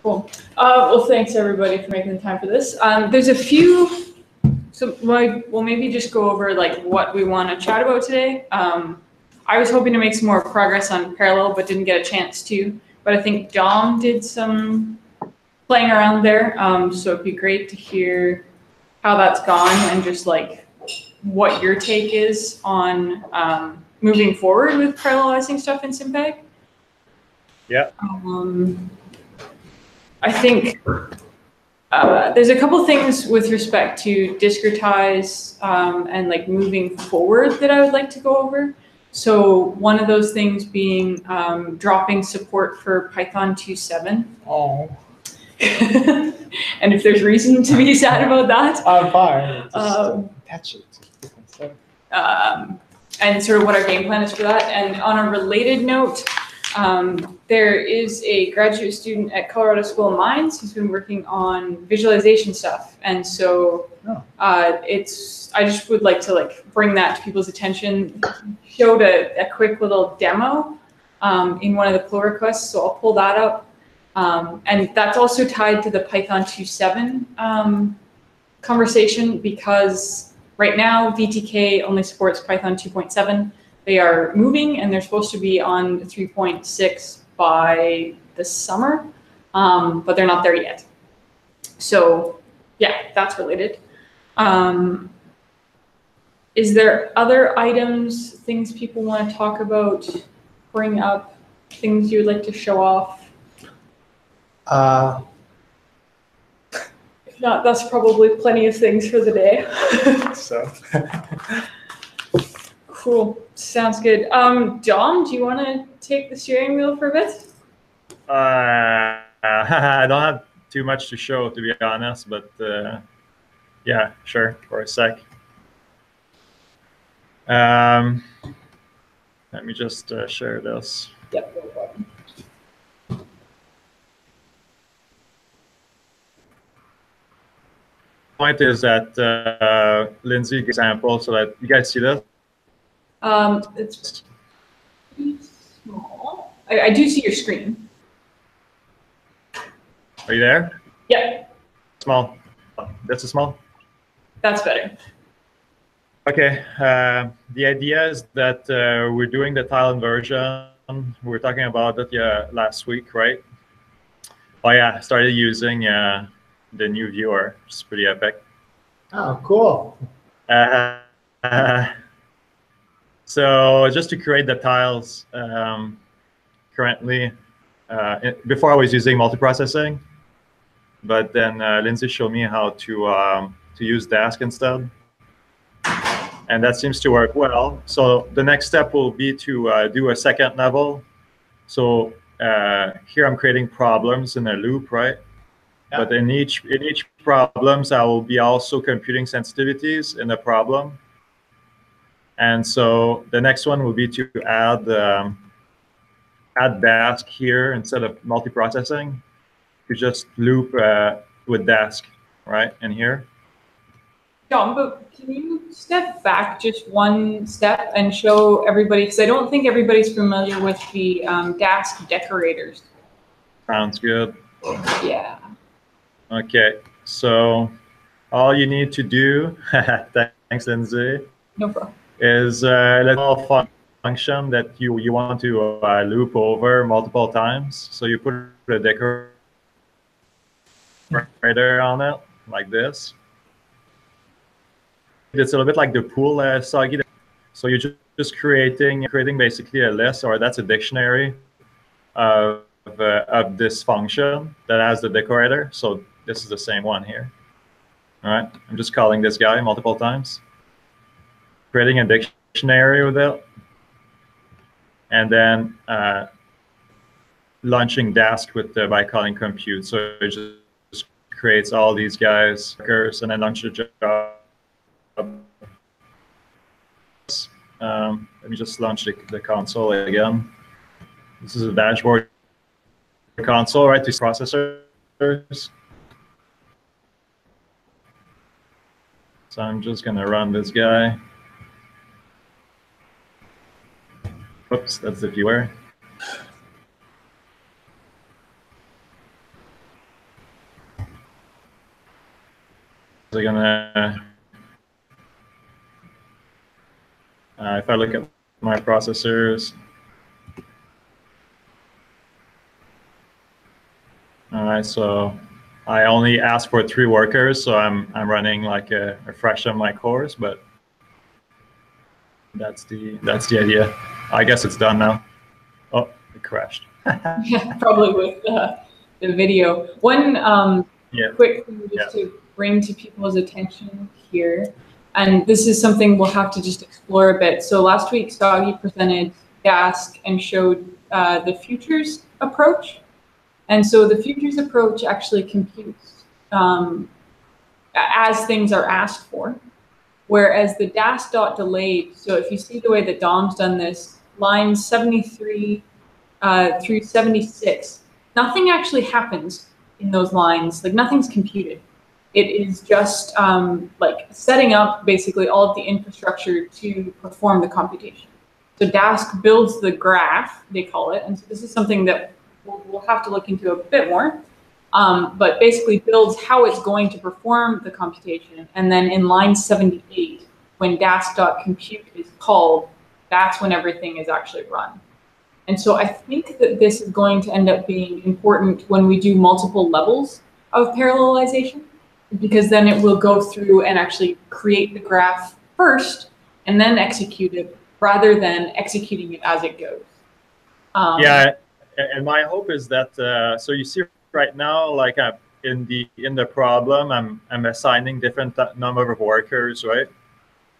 Cool. Well, thanks everybody for making the time for this. There's a few, so we'll maybe just go over like what we want to chat about today. I was hoping to make some more progress on parallel, but didn't get a chance to. But I think Dom did some playing around there, so it'd be great to hear how that's gone and just like what your take is on moving forward with parallelizing stuff in SimPEG. Yeah. I think there's a couple things with respect to discretize and like moving forward that I would like to go over. So one of those things being dropping support for Python 2.7. Oh. And if there's reason to be sad about that. I'm fine. Just attach it. And sort of what our game plan is for that. And on a related note, there is a graduate student at Colorado School of Mines who's been working on visualization stuff. And so I just would like to like bring that to people's attention. Showed a quick little demo in one of the pull requests, so I'll pull that up. And that's also tied to the Python 2.7 conversation, because right now VTK only supports Python 2.7. They are moving and they're supposed to be on 3.6 by the summer, but they're not there yet. So yeah, that's related. Is there other items, things people want to talk about, bring up, things you'd like to show off? If not, that's probably plenty of things for the day. So. Cool. Sounds good. Dom, do you want to take the steering wheel for a bit? I don't have too much to show, to be honest, but yeah, sure, for a sec. Let me just share this. Yep, no problem. Point is that Lindsay example, so that you guys see this. It's pretty small. I do see your screen. Are you there? Yep. Small. That's a small. That's better. Okay. The idea is that we're doing the tile inversion. We were talking about that last week, right? Oh yeah, I started using the new viewer, which is pretty epic. Oh, cool. So just to create the tiles, currently, before I was using multiprocessing, but then Lindsay showed me how to use Dask instead, and that seems to work well. So the next step will be to do a second level. So here I'm creating problems in a loop, right? Yeah. But in each problems, I will be also computing sensitivities in the problem. And so the next one will be to add Dask here instead of multiprocessing. You just loop with Dask, right, in here. John, but can you step back just one step and show everybody, because I don't think everybody's familiar with the Dask decorators. Sounds good. Yeah. Okay, so all you need to do, thanks, Lindsay. No problem. Is a little function that you want to loop over multiple times. So you put a decorator on it like this. It's a little bit like the pool soggy. So you're just creating basically a list, or that's a dictionary of this function that has the decorator. So this is the same one here. All right, I'm just calling this guy multiple times, creating a dictionary with it, and then launching Dask with by calling compute. So it just creates all these guys, and then launch the job. Let me just launch the console again. This is a dashboard console, right, to processors. So I'm just going to run this guy. Oops, that's the viewer. are gonna, if I look at my processors, all right, so I only asked for 3 workers, so I'm running like a fraction of my cores, but that's the idea. I guess it's done now. Oh, it crashed. Yeah, probably with the video. One quick thing just to bring to people's attention here, and this is something we'll have to just explore a bit. So last week, Soggy presented Dask and showed the futures approach. And so the futures approach actually computes as things are asked for, whereas the Dask.delayed, so if you see the way that Dom's done this, lines 73 through 76, nothing actually happens in those lines, like nothing's computed. It is just like setting up basically all of the infrastructure to perform the computation. So Dask builds the graph, they call it, and so this is something that we'll have to look into a bit more, but basically builds how it's going to perform the computation. And then in line 78, when Dask.compute is called, that's when everything is actually run. And so I think that this is going to end up being important when we do multiple levels of parallelization, because then it will go through and actually create the graph first and then execute it rather than executing it as it goes. Yeah, and my hope is that, so you see right now, like in the problem, I'm assigning different number of workers, right?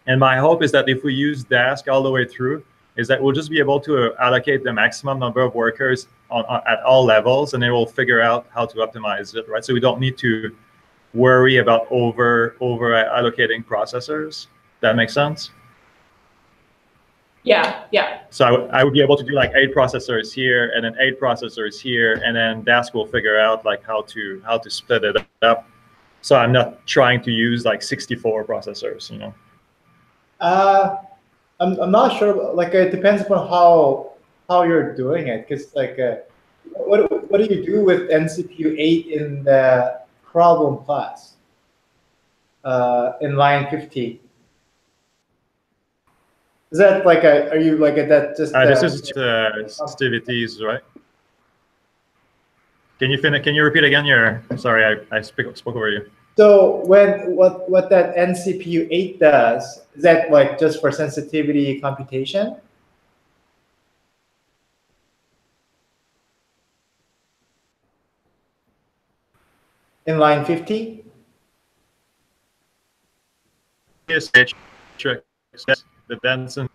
And my hope is that if we use Dask all the way through, is that we'll just be able to allocate the maximum number of workers at all levels, and it will figure out how to optimize it, right? So we don't need to worry about over allocating processors. That makes sense? Yeah, yeah. So I would be able to do like 8 processors here, and then 8 processors here, and then Dask will figure out like how to split it up. So I'm not trying to use like 64 processors, you know. I'm not sure. Like it depends upon how you're doing it, because like what do you do with NCPU 8 in the problem class in line 50? Is that like are you like that just? This is sensitivities, right? Can you repeat again? Sorry, I spoke over you. So what that NCPU 8 does, is that like just for sensitivity computation? In line 50? Yes, the Benson.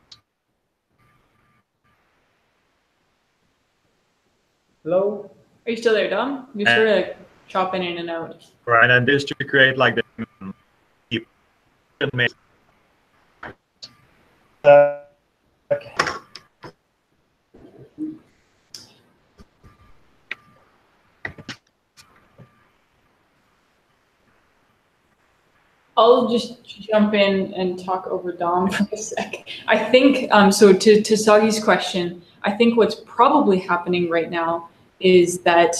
Hello? Are you still there, Dom? You're sort of like chopping in and out. Right, and this to create like the okay. I'll just jump in and talk over Dom for a sec. I think, so to Soggy's question, I think what's probably happening right now is that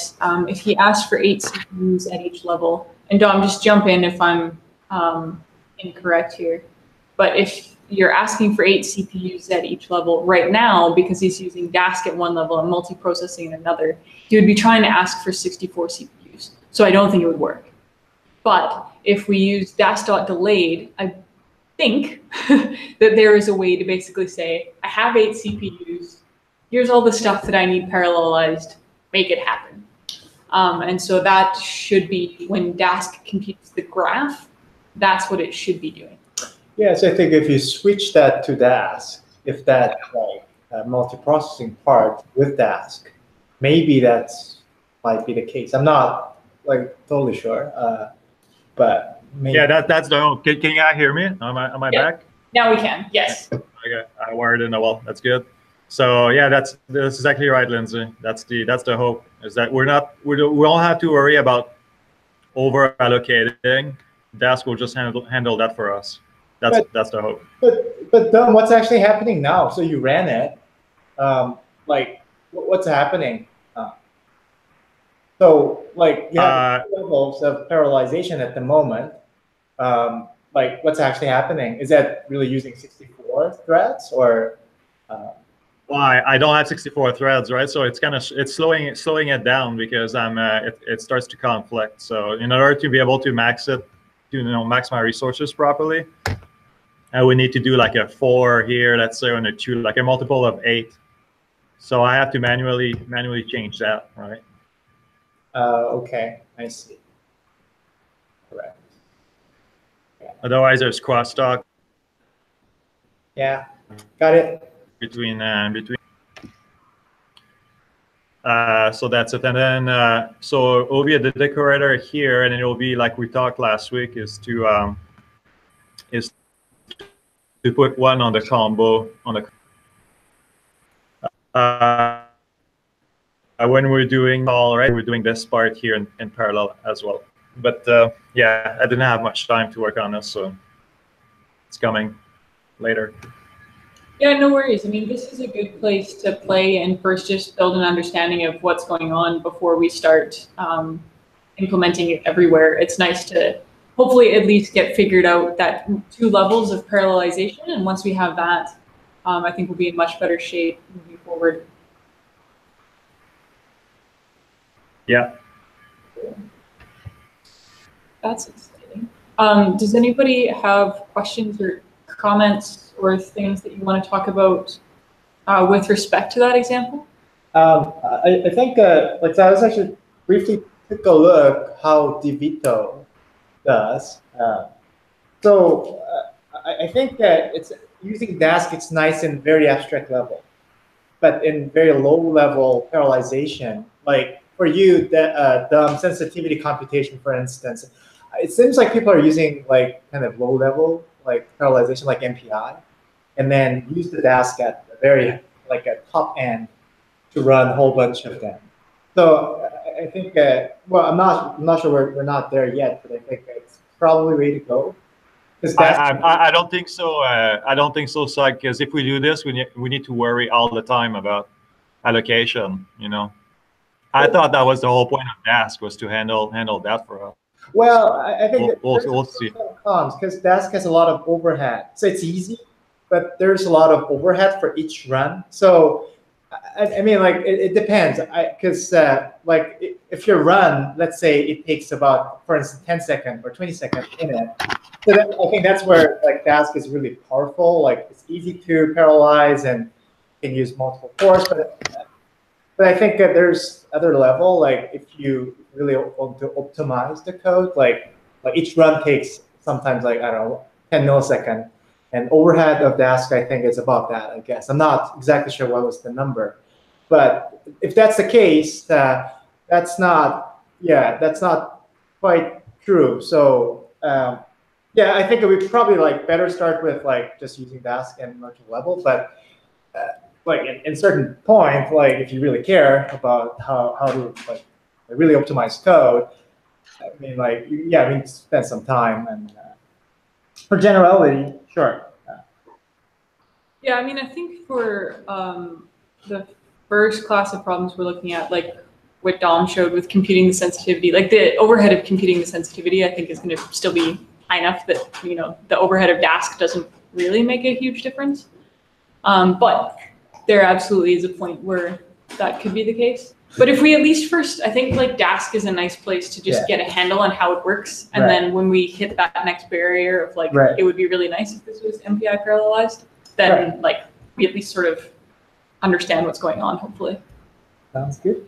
if he asks for 8 CPUs at each level, and Dom, just jump in if I'm incorrect here, but if you're asking for 8 CPUs at each level right now, because he's using Dask at one level and multiprocessing at another, he would be trying to ask for 64 CPUs. So I don't think it would work. But if we use Dask.delayed, I think that there is a way to basically say, I have 8 CPUs, here's all the stuff that I need parallelized, make it happen. And so that should be, when Dask computes the graph, that's what it should be doing. Yeah, so I think if you switch that to Dask, if that like multiprocessing part with Dask, maybe that's might be the case. I'm not like totally sure, but maybe. Yeah, that's the hope. Can you hear me? Am I back? Now we can, yes. Okay, I wired in. Well, that's good. So yeah, that's exactly right, Lindsay. That's the hope, is that we don't have to worry about over allocating. Dask will just handle that for us. That's the hope. But Dom, what's actually happening now? So you ran it. Like what's happening? So like you have levels of parallelization at the moment, like what's actually happening? Is that really using 64 threads or? Well, I don't have 64 threads, right? So it's kind of slowing it down because it starts to conflict. So in order to be able to max my resources properly, I would need to do like a 4 here, let's say, and a 2, like a multiple of 8. So I have to manually change that, right? Okay, I see. Correct. Yeah. Otherwise, there's crosstalk Yeah, got it. between. So that's it, and then so it will be the decorator here, and it will be like we talked last week, is to put one on the combo on the. When we're doing all right, we're doing this part here in parallel as well. But yeah, I didn't have much time to work on this, so it's coming later. Yeah, no worries. I mean, this is a good place to play and first just build an understanding of what's going on before we start implementing it everywhere. It's nice to hopefully at least get figured out that 2 levels of parallelization. And once we have that, I think we'll be in much better shape moving forward. Yeah. That's exciting. Does anybody have questions or comments or things that you want to talk about with respect to that example? I think, like, so I was actually briefly took a look how DeVito does. So I think that it's using Dask, it's nice in very abstract level, but in very low level parallelization, like for you, the sensitivity computation, for instance, it seems like people are using like kind of low level like parallelization, like MPI, and then use the Dask at a very like a top end to run a whole bunch of them. So I think, well, I'm not sure we're not there yet, but I think it's probably the way to go. I don't think so. I don't think so, because if we do this, we need to worry all the time about allocation. You know, I thought that was the whole point of Dask, was to handle that for us. Well, I think we'll see. Cons, because Dask has a lot of overhead, so it's easy, but there's a lot of overhead for each run. So I mean, like it depends, because like if your run, let's say it takes about, for instance, 10 seconds or 20 seconds in it. So I think that's where like Dask is really powerful. Like it's easy to parallelize and can use multiple cores, but I think that there's other level. Like if you really want to optimize the code, like each run takes sometimes like, I don't know, 10 milliseconds. And overhead of Dask, I think, is about that, I guess. I'm not exactly sure what was the number. But if that's the case, that's not quite true. So yeah, I think we probably like better start with like just using Dask and virtual level. But like in certain point, like if you really care about how to like really optimize code, I mean, like, yeah, we need to spend some time. And for generality, sure. Yeah, I mean, I think for the first class of problems we're looking at, like what Dom showed with computing the sensitivity, like the overhead of computing the sensitivity, I think is going to still be high enough that, you know, the overhead of Dask doesn't really make a huge difference. But there absolutely is a point where that could be the case. But if we at least first, I think like Dask is a nice place to just get a handle on how it works. And then when we hit that next barrier of like, it would be really nice if this was MPI parallelized, then like we at least sort of understand what's going on, hopefully. Sounds good.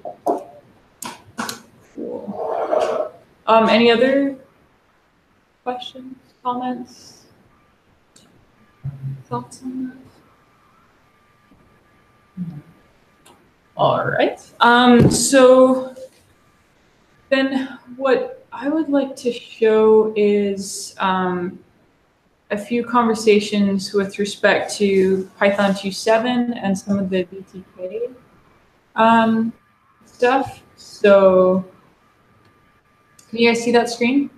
Cool. Any other questions, comments, thoughts on that? All right. So then what I would like to show is a few conversations with respect to Python 2.7 and some of the BTK stuff. So can you guys see that screen?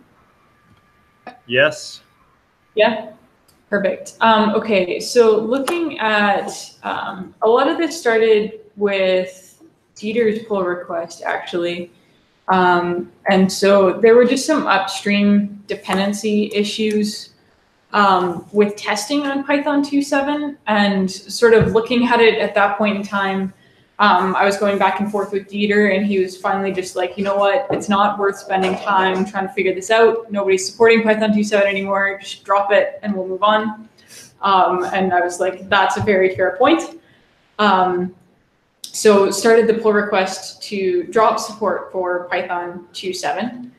Yes. Yeah. Perfect. Okay, so looking at a lot of this started with Dieter's pull request, actually. And so there were just some upstream dependency issues with testing on Python 2.7, and sort of looking at it at that point in time. I was going back and forth with Dieter, and he was finally just like, you know what, it's not worth spending time trying to figure this out. Nobody's supporting Python 2.7 anymore. Just drop it and we'll move on. And I was like, that's a very fair point. So started the pull request to drop support for Python 2.7.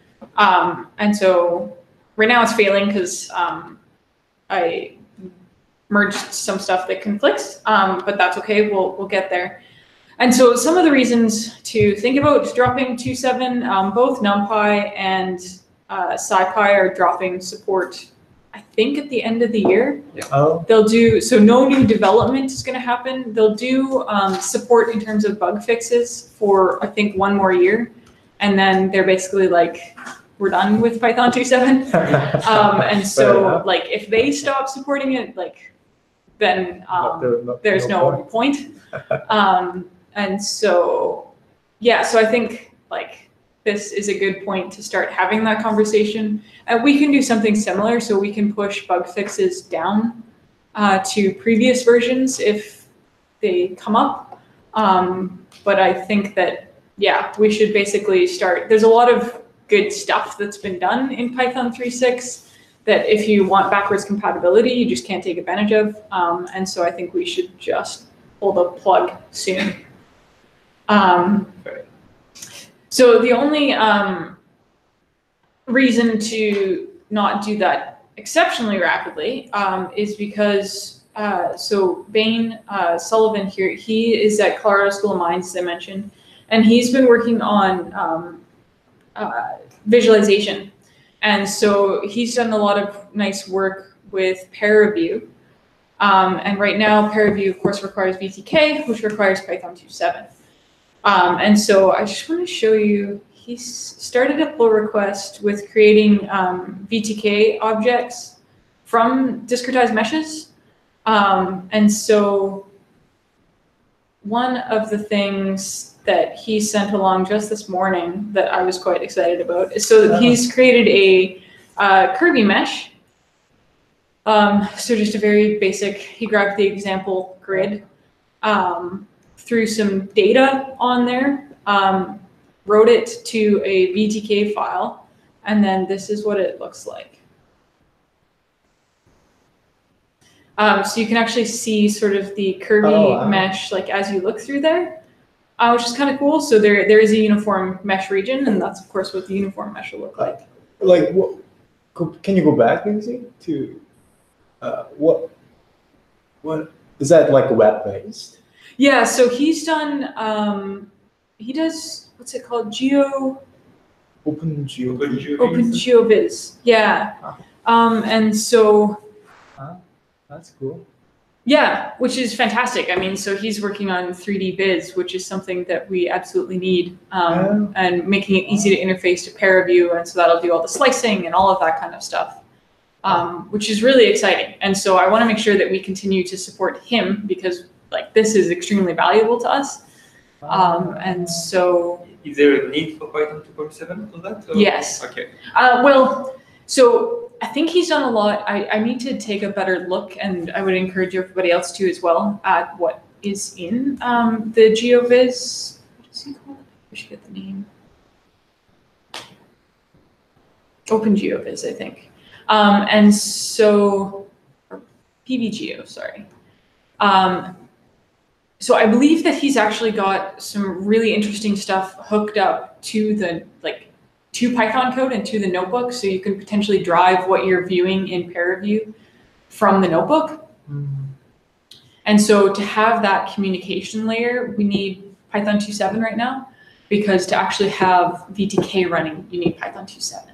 And so right now it's failing because I merged some stuff that conflicts, but that's okay, we'll get there. And so some of the reasons to think about dropping 2.7, both NumPy and SciPy are dropping support, I think, at the end of the year. Yeah. Oh, They'll do, so no new development is going to happen. They'll do support in terms of bug fixes for, I think, 1 more year. And then they're basically like, we're done with Python 2.7. And so like, if they stop supporting it, like, then there's no point. And so, yeah, so I think like this is a good point to start having that conversation. And we can do something similar, so we can push bug fixes down to previous versions if they come up. But I think that, yeah, we should basically start. There's a lot of good stuff that's been done in Python 3.6 that if you want backwards compatibility, you just can't take advantage of. And so I think we should just pull the plug soon. So the only reason to not do that exceptionally rapidly is because, so Bain Sullivan here, he is at Colorado School of Mines, as I mentioned, and he's been working on visualization. And so he's done a lot of nice work with pair review. And right now, pair review, of course, requires VTK, which requires Python 2.7. And so I just want to show you, he started a pull request with creating VTK objects from discretized meshes. And so one of the things that he sent along just this morning that I was quite excited about is, so he's created a Kirby mesh. So just a very basic, he grabbed the example grid, threw some data on there, wrote it to a VTK file, and then this is what it looks like. So you can actually see sort of the Kirby mesh, like as you look through there, which is kind of cool. So there is a uniform mesh region, and that's of course what the uniform mesh will look like. like what? Can you go back, Lindsay, to what is that, like web-based? Yeah, so he's done, he does, what's it called? Open GeoViz, yeah. And so, that's cool. yeah, which is fantastic. I mean, so he's working on 3D viz, which is something that we absolutely need, and making it easy to interface to pair review, and so that'll do all the slicing and all of that kind of stuff, which is really exciting. And so I want to make sure that we continue to support him, because like this is extremely valuable to us. And so, is there a need for Python 2.7 for that? Or? Yes. Okay. Well, so I think he's done a lot. I need to take a better look, and I would encourage everybody else to as well, at what is in the GeoViz. What is he called? We should get the name. Open GeoViz, I think. And so, or PVGeo, sorry. So I believe that he's actually got some really interesting stuff hooked up to the, to Python code and to the notebook, so you can potentially drive what you're viewing in pair review from the notebook. And so to have that communication layer, we need Python 2.7 right now, because to actually have VTK running, you need Python 2.7.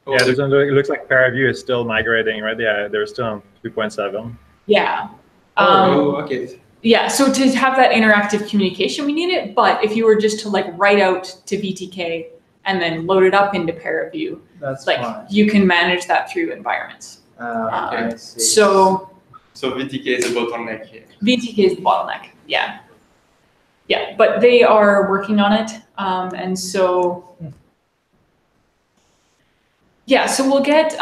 Yeah, it looks like pair review is still migrating, right? Yeah, they're still on 2.7. Yeah. Okay. Yeah, so to have that interactive communication, we need it. But if you were just to like write out to VTK and then load it up into pair review, That's like fine. you can manage that through environments. I see. So VTK is a bottleneck here. VTK is the bottleneck. Yeah. Yeah, but they are working on it. And so Yeah, so we'll get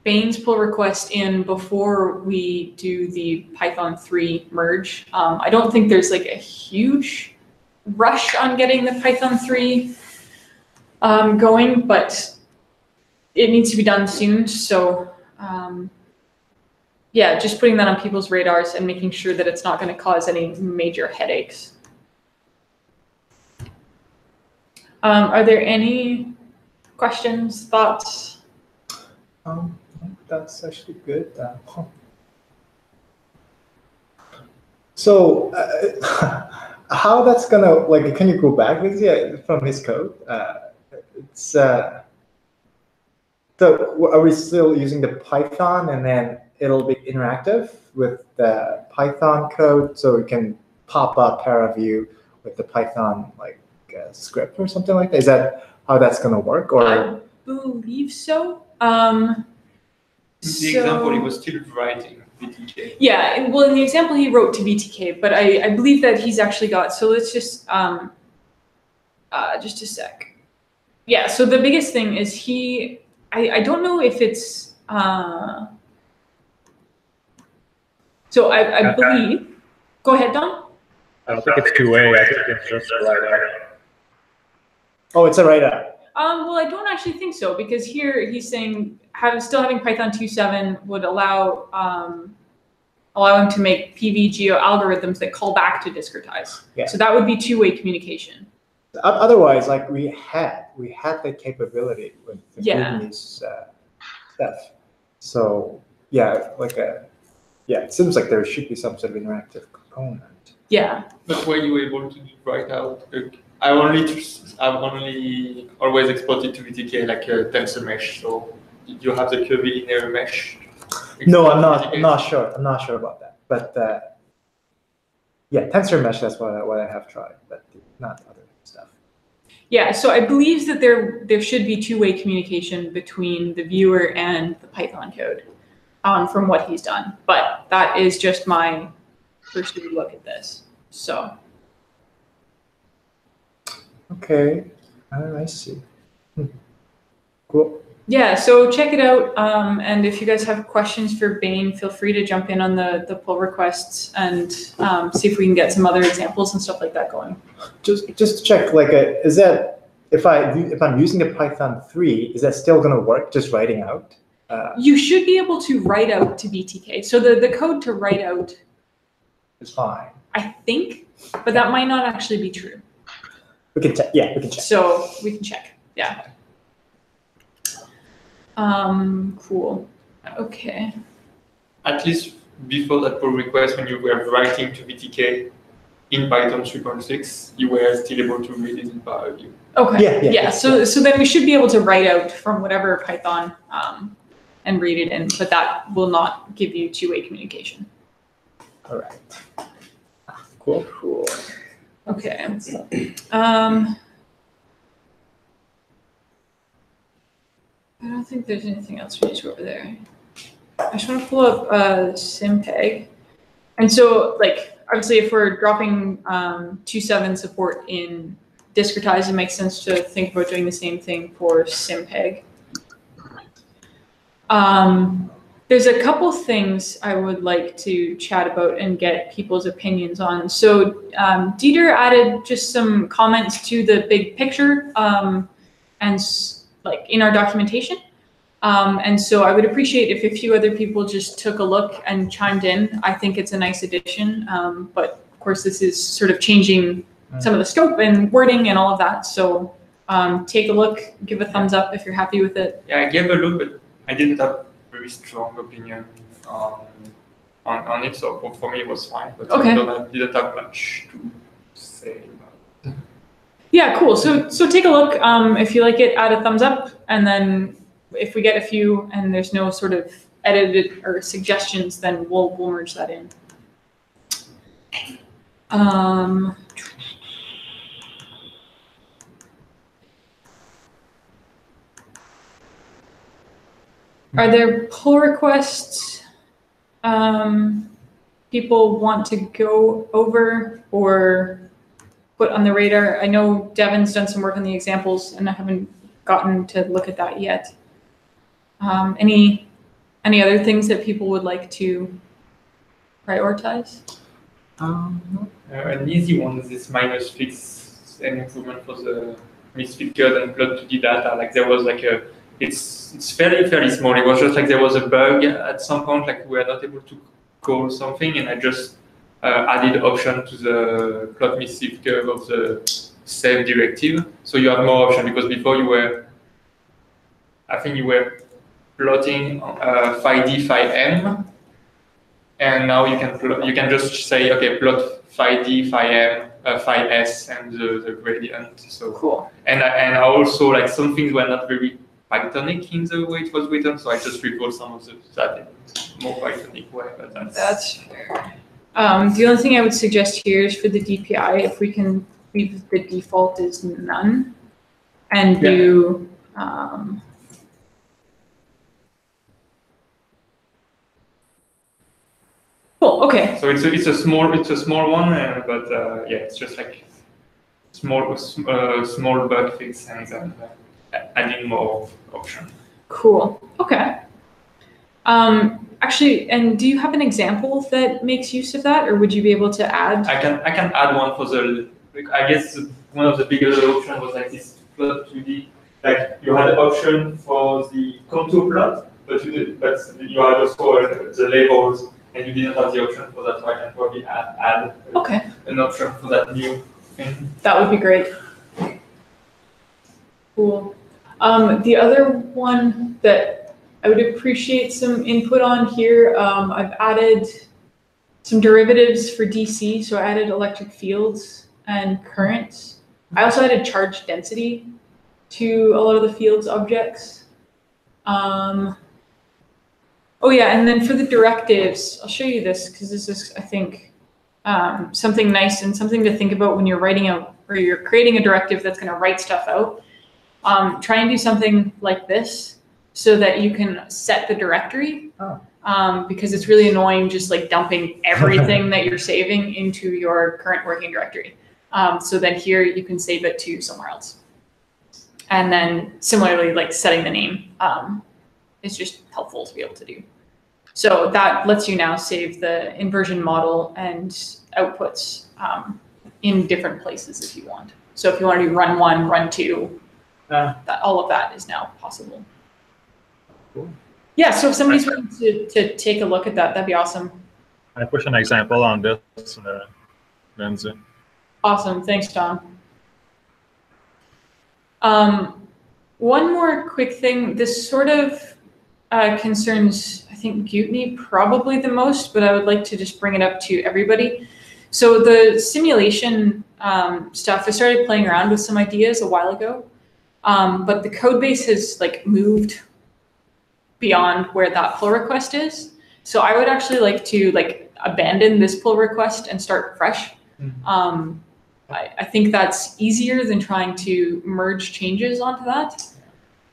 Bane's pull request in before we do the Python 3 merge. I don't think there's like a huge rush on getting the Python 3 going, but it needs to be done soon. So yeah, just putting that on people's radars and making sure that it's not going to cause any major headaches. Are there any questions, thoughts? That's actually good. So how that's gonna, like, can you go back with from his code? So are we still using the Python, and then it'll be interactive with the Python code, so it can pop up ParaView with the Python script or something like that? Is that how that's gonna work? Or I believe so. The example, he was still writing VTK. Yeah, well, in the example he wrote to VTK, but I believe that he's actually got, so let's just a sec. Yeah, so the biggest thing is I don't know if it's, so I believe, go ahead, Don. I don't think it's two-way. I think it's just a write-out. oh, it's a write-out. Well, I don't actually think so, because here he's saying still having Python 2.7 would allow him to make PV-geo algorithms that call back to discretize. Yeah. So that would be two-way communication. Otherwise, like we had the capability with the previous stuff. So yeah, it seems like there should be some sort of interactive component. Yeah. But were you able to write out? I've only always exported to VTK like a tensor mesh. So did you have the curvilinear mesh? No, I'm not sure. I'm not sure about that. But yeah, tensor mesh. That's what I have tried, but not other stuff. Yeah. So I believe that there should be two-way communication between the viewer and the Python code, from what he's done. But that is just my first look at this. So. Okay, I see. Cool. Yeah, so check it out. And if you guys have questions for Bane, feel free to jump in on the pull requests and see if we can get some other examples and stuff like that going. Just to check, is that if I'm using the Python 3, is that still going to work? Just writing out? You should be able to write out to BTK. So the code to write out is fine. I think, but that might not actually be true. We can check. Yeah, we can check. So we can check. Yeah. Cool. Okay. At least before that pull request, when you were writing to VTK in Python 3.6, you were still able to read it in ParaView. Okay. Yeah. So then we should be able to write out from whatever Python and read it in, but that will not give you two-way communication. All right. Cool. Okay. I don't think there's anything else we need to go over there. I just want to pull up SimPEG. And so, obviously, if we're dropping 2.7 support in discretize, it makes sense to think about doing the same thing for SimPEG. There's a couple things I would like to chat about and get people's opinions on. So Dieter added just some comments to the big picture and in our documentation. And so I would appreciate if a few other people just took a look and chimed in. I think it's a nice addition, but of course this is sort of changing some of the scope and wording and all of that. So take a look, give a thumbs up if you're happy with it. Yeah, I gave a look, but I didn't have very strong opinion on it, so for me it was fine. But okay. I didn't have much to say about it. Yeah, cool. So take a look. If you like it, add a thumbs up, and then if we get a few and there's no sort of edited or suggestions, then we'll merge that in. Are there pull requests people want to go over or put on the radar? I know Devin's done some work on the examples, and I haven't gotten to look at that yet. Any other things that people would like to prioritize? An easy one is this minus fix and improvement for the misfit code and plot 2D data. Like there was like it's fairly small. It was just like there was a bug at some point, like we were not able to call something, and I just added option to the plot misfit curve of the save directive. So you have more option, because before I think you were plotting phi d phi m, and now you can just say, okay, plot phi d phi m phi s and the gradient. So Cool. And I also, like, some things were not very Pythonic in the way it was written, so I just recalled some of that in a more Pythonic way. But That's fair. The only thing I would suggest here is for the DPI, if we can leave the default as none and do cool. Okay. So it's a small one, but yeah, it's just like small bug fix and then adding more option. Cool. Okay. Actually, and do you have an example that makes use of that, or would you be able to add? I can add one for the. I guess one of the bigger options was like this plot 2D. Like you had an option for the contour plot, but you had also the labels, and you didn't have the option for that. So I can probably add an option for that new thing. That would be great. Cool. The other one that I would appreciate some input on here, I've added some derivatives for DC. So I added electric fields and currents. I also added charge density to a lot of the fields objects. Oh yeah, and then for the directives, I'll show you this because this is, I think, something nice and something to think about when you're writing out or you're creating a directive that's going to write stuff out. Try and do something like this so that you can set the directory, because it's really annoying just like dumping everything that you're saving into your current working directory. So then here you can save it to somewhere else. And then similarly, like setting the name is just helpful to be able to do. So that lets you now save the inversion model and outputs in different places if you want. So if you want to do run 1, run 2, that all of that is now possible. Cool. Yeah, so if somebody's willing to take a look at that, that'd be awesome. I push an example on this, Lindsay. Awesome, thanks, Tom. One more quick thing. This sort of concerns, I think, Gutney probably the most, but I would like to just bring it up to everybody. So the simulation stuff, I started playing around with some ideas a while ago, but the code base has like moved beyond where that pull request is. So I would actually like to like abandon this pull request and start fresh. Mm-hmm. I think that's easier than trying to merge changes onto that.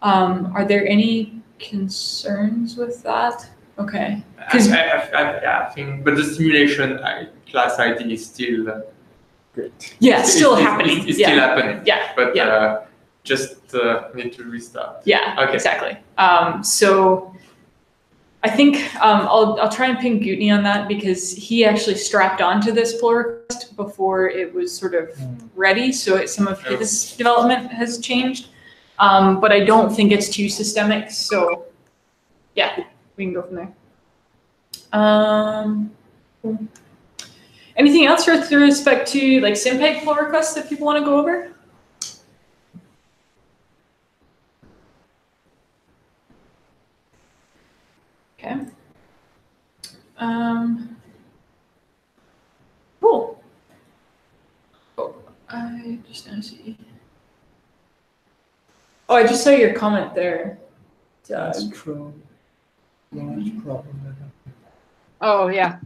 Are there any concerns with that? Okay. I think, but the simulation class ID is still great. Yeah, it's still happening. It's still happening. Yeah. But just need to restart. Yeah. Okay. Exactly. So I think I'll try and ping Gutney on that because he actually strapped onto this pull request before it was sort of ready. So some of his development has changed, but I don't think it's too systemic. So yeah, we can go from there. Cool. Anything else with respect to like SimPEG pull requests that people want to go over? Okay. Cool. Oh, I just now see. Oh, I just saw your comment there, Doug. That's true. Large problem. Oh yeah.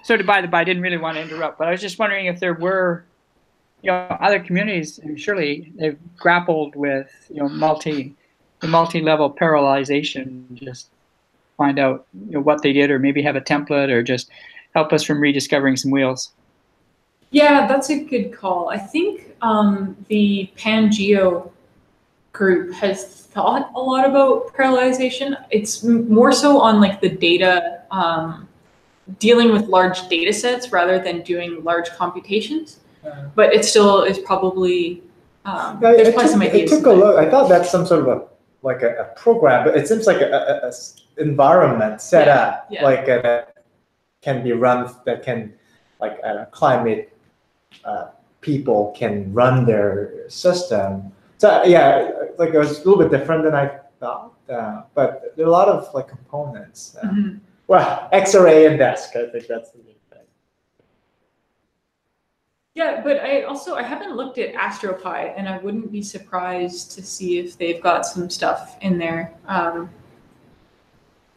So by the by, I didn't really want to interrupt, but I was just wondering if there were, other communities, and surely they've grappled with, multi-level parallelization. Just find out what they did, or maybe have a template, or just help us from rediscovering some wheels. Yeah, that's a good call. I think the Pangeo group has thought a lot about parallelization. It's more so on like the data, dealing with large data sets rather than doing large computations. But it still is probably, there's probably some ideas. I took a look. I thought that's some sort of a program, but it seems like a environment set up, like that can be run, that can, like climate people can run their system. So yeah, like it was a little bit different than I thought, but there are a lot of like components. Well, X-ray and desk, I think that's the main thing. Yeah, but I haven't looked at AstroPi, and I wouldn't be surprised to see if they've got some stuff in there.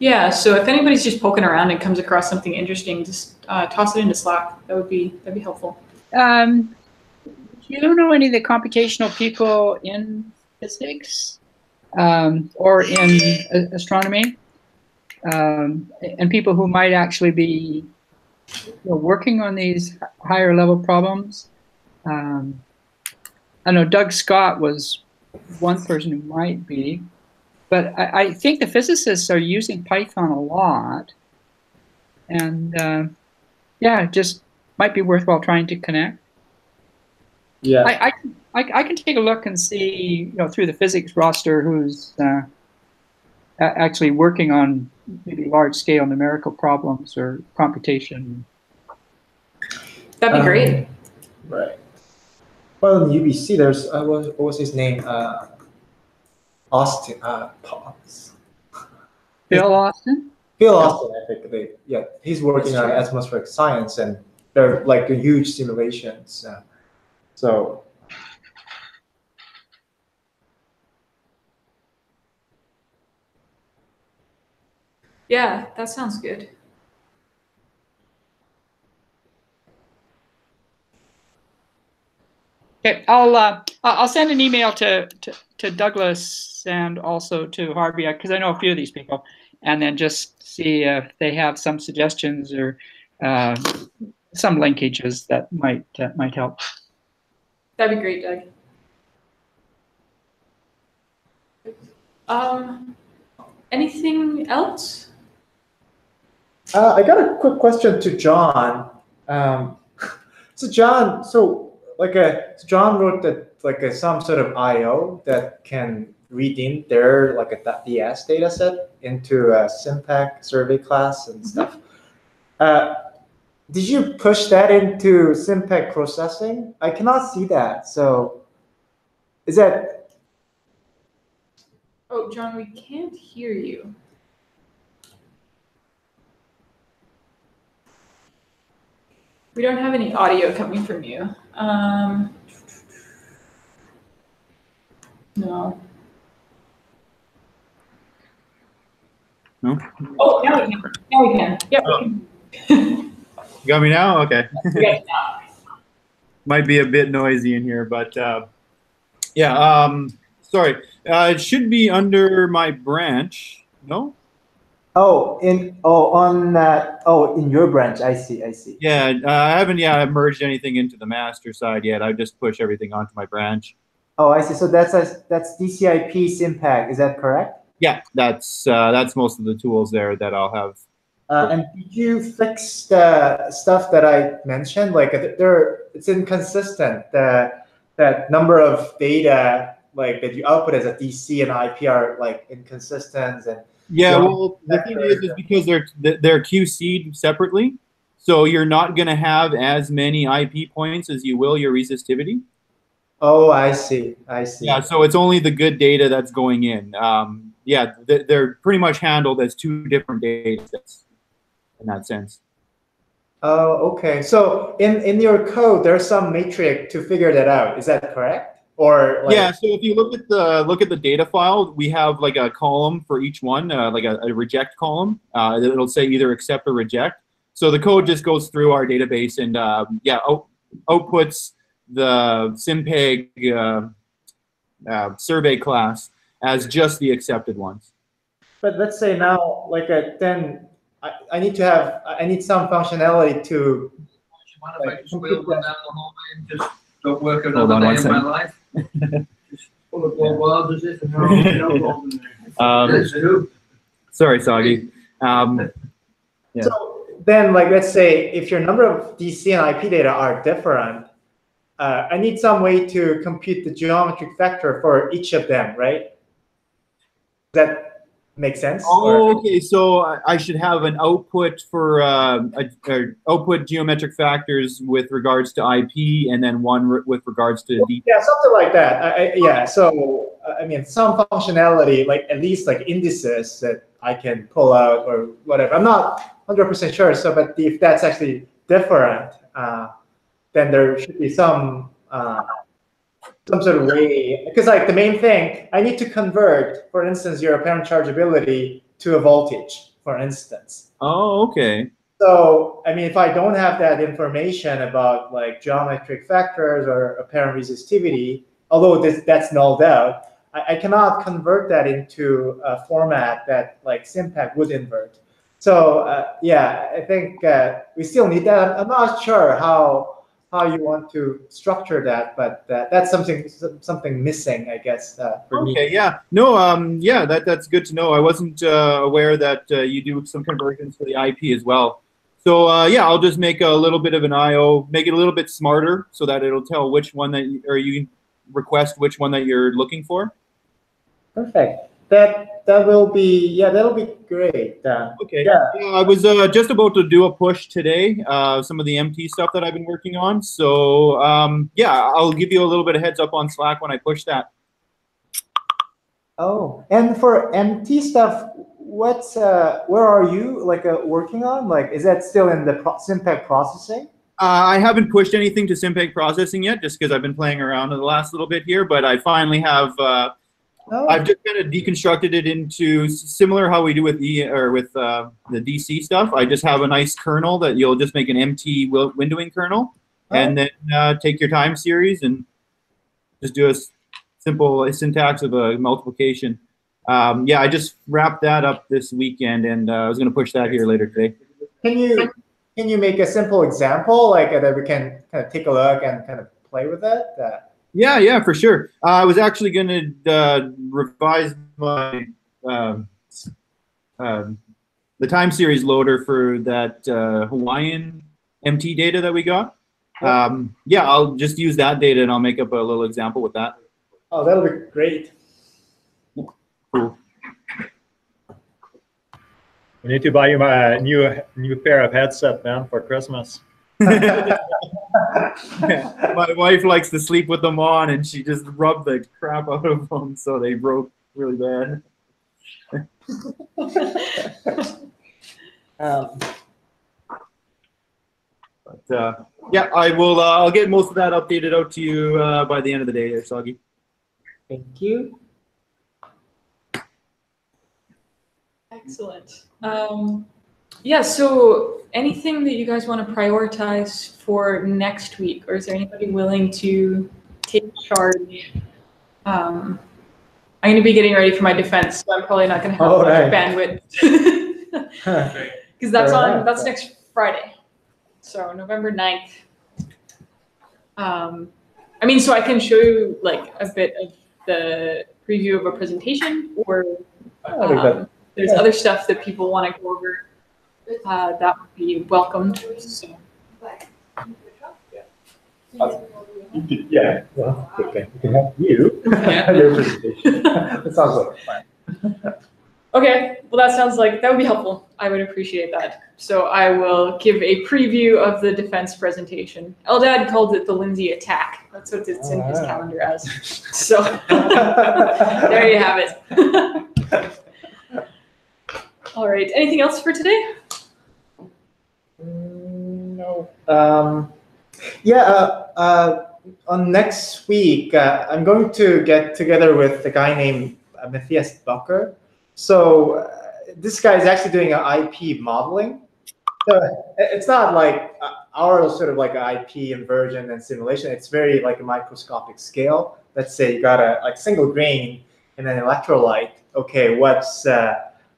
Yeah, so if anybody's just poking around and comes across something interesting, just toss it into Slack. That'd be helpful. You don't know any of the computational people in physics or in astronomy, and people who might actually be working on these higher level problems? I know Doug Scott was one person who might be, but I think the physicists are using Python a lot, and yeah, just might be worthwhile trying to connect. Yeah, I can take a look and see, through the physics roster who's actually working on maybe large scale numerical problems or computation. That'd be great. Right. Well, in UBC, there's what was his name? Austin. Bill Austin. Bill Austin, I think. He's working on atmospheric science, and they're like huge simulations. So. Yeah, that sounds good. Okay, I'll send an email to Douglas and also to Harvey, because I know a few of these people, and then just see if they have some suggestions or some linkages that might help. That'd be great, Doug. Anything else? I got a quick question to John. So John, John wrote that some sort of I/O that can read in their a .ds data set into a SimPEG survey class and stuff. Did you push that into SimPEG processing? I cannot see that. So is that? Oh, John, we can't hear you. We don't have any audio coming from you. No. No? Oh, now we can. Now we can. Yep. Oh. You got me now? Okay. Yeah. Might be a bit noisy in here, but yeah. Sorry. It should be under my branch. No? In your branch. I see. Yeah, I haven't merged anything into the master side yet. I just push everything onto my branch. Oh, I see. So that's DCIP SimPEG. Is that correct? Yeah, that's most of the tools there that I'll have. And did you fix the stuff that I mentioned? Like it's inconsistent. That number of data that you output as a DC and IP are inconsistent and. Yeah, well, the thing is because they're QC'd separately, so you're not going to have as many IP points as you will your resistivity. Oh, I see. Yeah, so it's only the good data that's going in. Yeah, they're pretty much handled as two different data sets in that sense. Oh, okay. So in your code, there's some matrix to figure that out. Is that correct? Or yeah, so if you look at the data file, we have a column for each one, a reject column. It'll say either accept or reject. So the code just goes through our database and outputs the SimPEG survey class as just the accepted ones. But let's say now, then I need some functionality to. Mind if I just wheel them down the hallway and just don't work another day in my life? Pull the Sorry, Soggy. Yeah. So then, like, let's say if your number of DC and IP data are different, I need some way to compute the geometric vector for each of them, right? Does that make sense? Oh, okay. So I should have an output for output geometric factors with regards to IP, and then one with regards to DC. Yeah, something like that. Yeah. So I mean, some functionality, like at least like indices that I can pull out or whatever. I'm not 100% sure. So, but if that's actually different, then there should be some sort of way, because like the main thing, I need to convert, for instance, your apparent chargeability to a voltage, for instance. Oh, okay. So, I mean, if I don't have that information about like geometric factors or apparent resistivity, although that's nulled out, I cannot convert that into a format that like SimPEG would invert. So yeah, I think we still need that. I'm not sure how you want to structure that, but that's something missing, I guess, for me. Okay, yeah. No, yeah, that's good to know. I wasn't aware that you do some conversions for the IP as well. So yeah, I'll just make a little bit of an IO, make it a little bit smarter so that it'll tell which one that you can request which one that you're looking for. Perfect. That will be, yeah, that'll be great. Okay. Yeah. I was just about to do a push today, some of the MT stuff that I've been working on. So yeah, I'll give you a little bit of heads up on Slack when I push that. Oh, and for MT stuff, what's where are you like working on? Like, is that still in the SimPEG processing? I haven't pushed anything to SimPEG processing yet, just because I've been playing around in the last little bit here. But I finally have. I've just kind of deconstructed it into similar how we do with the DC stuff. I just have a nice kernel that you'll just make an MT windowing kernel, and then take your time series and just do a simple syntax of a multiplication. Yeah, I just wrapped that up this weekend, and I was going to push that here later today. Can you make a simple example like that we can kind of take a look and kind of play with it? Yeah, for sure. I was actually going to revise my the time series loader for that Hawaiian MT data that we got. Yeah, I'll just use that data and I'll make up a little example with that. Oh, that'll be great. Cool. We need to buy you a new pair of headset, man, for Christmas. My wife likes to sleep with them on, and she just rubbed the crap out of them, so they broke really bad. But yeah, I will. I'll get most of that updated out to you by the end of the day, there, Soggy. Thank you. Excellent. Yeah, so anything that you guys want to prioritize for next week, or is there anybody willing to take charge? I'm going to be getting ready for my defense, so I'm probably not going to have much bandwidth. Because that's next Friday, so November 9th. I mean, so I can show you like a bit of the preview of a presentation, or there's other stuff that people want to go over. That would be welcomed. So. Yeah. Well, okay. We can help you. Your presentation. That sounds like fun. Okay. Well, that would be helpful. I would appreciate that. So I will give a preview of the defense presentation. Eldad called it the Lindsay attack. That's what it's in his calendar as. So there you have it. All right. Anything else for today? No. On next week, I'm going to get together with a guy named Matthias Bucker. So this guy is actually doing an IP modeling. So it's not like our sort of like IP inversion and simulation. It's very like a microscopic scale. Let's say you got a like single grain and an electrolyte. Okay,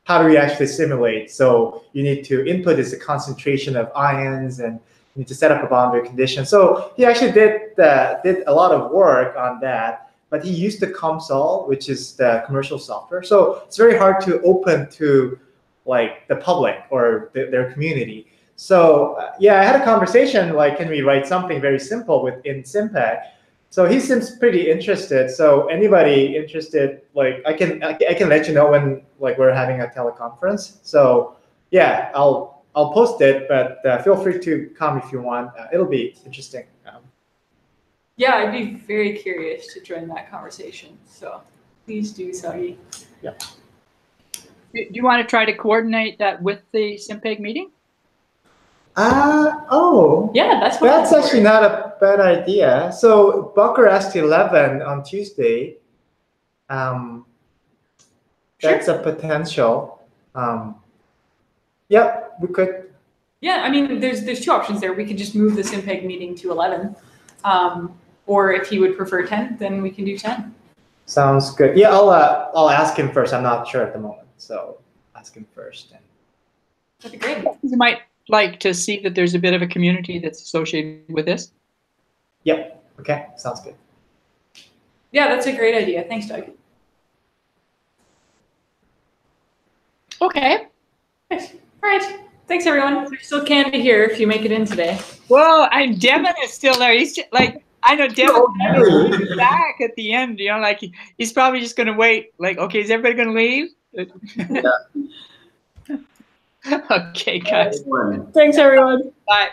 how do we actually simulate? So you need to input is the concentration of ions, and you need to set up a boundary condition. So he actually did a lot of work on that. but he used the ComSol, which is the commercial software. So it's very hard to open to like the public or their community. So yeah, I had a conversation like, can we write something very simple within SimPEG? So he seems pretty interested. So anybody interested, like I can let you know when like we're having a teleconference. So yeah, I'll post it, but feel free to come if you want. It'll be interesting. Yeah, I'd be very curious to join that conversation. So please do, Sagi. Yeah. Do you want to try to coordinate that with the SimPEG meeting? Oh. Yeah, that's actually not a bad idea. So Bucker asked 11 on Tuesday. That's a potential. Yep, we could. Yeah, I mean, there's two options there. We could just move the SimPEG meeting to 11. Or if he would prefer 10, then we can do 10. Sounds good. Yeah, I'll ask him first. I'm not sure at the moment, so ask him first. That'd be great. You might like to see that there's a bit of a community that's associated with this. Yep. Okay. Sounds good. Yeah, that's a great idea. Thanks, Doug. Okay. Nice. All right. Thanks, everyone. There's still candy here if you make it in today. Well, and Devin is still there. He's just, like, I know Devin's back at the end. You know, like he's probably just going to wait. Like, okay, is everybody going to leave? Yeah. Okay, guys. Thanks, everyone. Bye.